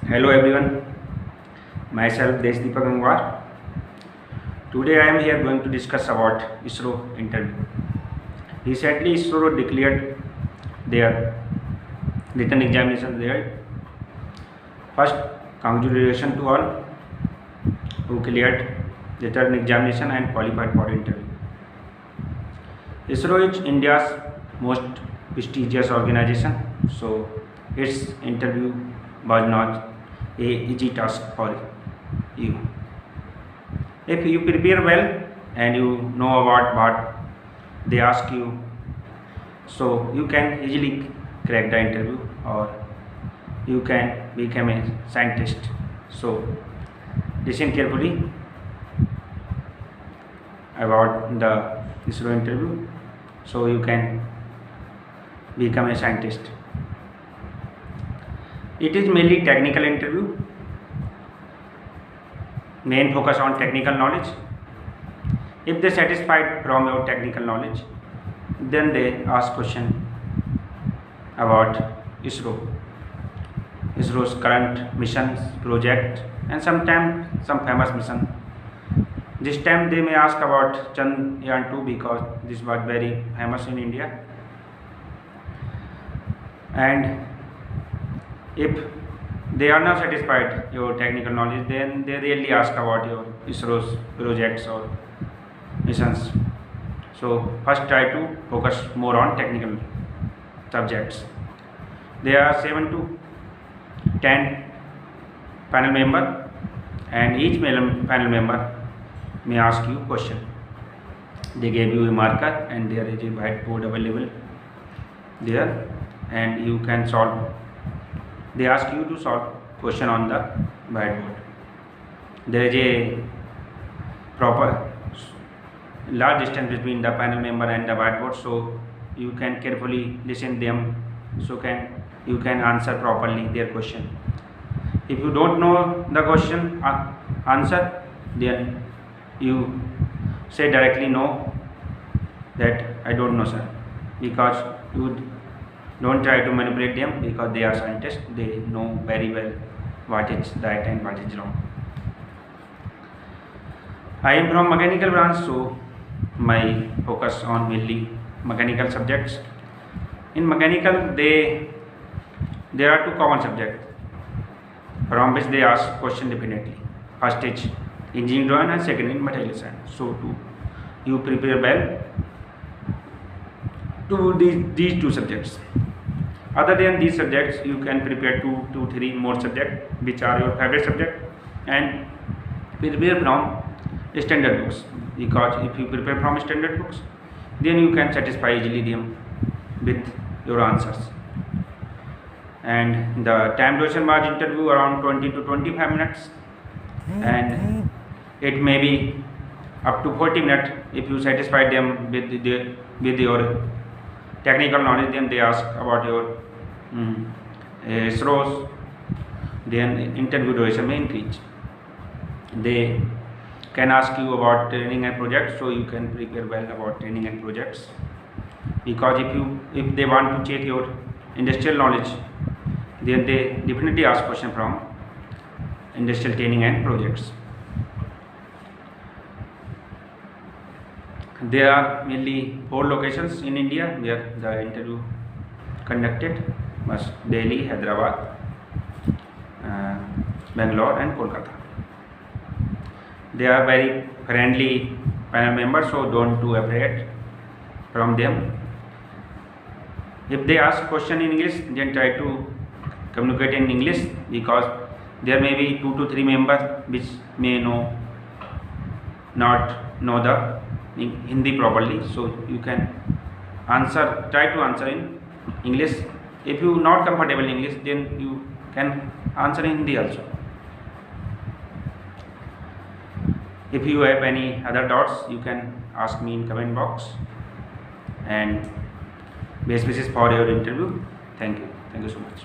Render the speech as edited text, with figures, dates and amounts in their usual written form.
Hello everyone, myself Deshdeepak Gangwar. Today I am here going to discuss about ISRO interview. Recently ISRO declared their written examination result. First, congratulations to all who cleared written examination and qualified for interview. ISRO is India's most prestigious organization, so its interview was not a easy task for you. If you prepare well and you know about what they ask you, so you can easily crack the interview or you can become a scientist. So listen carefully about the ISRO interview so you can become a scientist. It is mainly technical interview, main focus on technical knowledge. If they satisfied from your technical knowledge, then they ask question about ISRO's current missions, project, and sometimes some famous mission. This time they may ask about Chandrayaan 2 because this was very famous in India. And if they are not satisfied your technical knowledge, then they really ask about your ISRO's projects or missions. So first try to focus more on technical subjects. There are 7 to 10 panel member, and each panel member may ask you question. They gave you a marker and there is a whiteboard available there, and you can solve. They ask you to solve question on the whiteboard. There is a proper large distance between the panel member and the whiteboard, so you can carefully listen them, so you can answer properly their question. If you don't know the question answer, then you say directly no, that I don't know sir, because you don't try to manipulate them, because they are scientists. They know very well what is right and what is wrong. I am from mechanical branch, so my focus on mainly mechanical subjects. In mechanical, there are two common subjects from which they ask question definitely. First is engineering drawing and second is material science. So you prepare well to these two subjects. Other than these subjects, you can prepare 2 to 3 more subjects which are your favorite subject, and prepare from standard books, because if you prepare from standard books, then you can satisfy easily them with your answers. And the time duration was interview around 20 to 25 minutes, and it may be up to 40 minutes. If you satisfy them with your technical knowledge, then they ask about your ISRO's, then interview duration may increase. They can ask you about training and projects, so you can prepare well about training and projects, because if they want to check your industrial knowledge, then they definitely ask question from industrial training and projects. There are mainly 4 locations in India where the interview conducted: Delhi, Hyderabad, Bangalore and Kolkata. They are very friendly panel members, so don't too afraid from them. If they ask question in English, then try to communicate in English, because there may be 2 to 3 members which may not know the Hindi properly, so you can try to answer in English. If you not comfortable in English, then you can answer in Hindi also. If you have any other doubts, you can ask me in comment box, and best wishes for your interview. Thank you so much.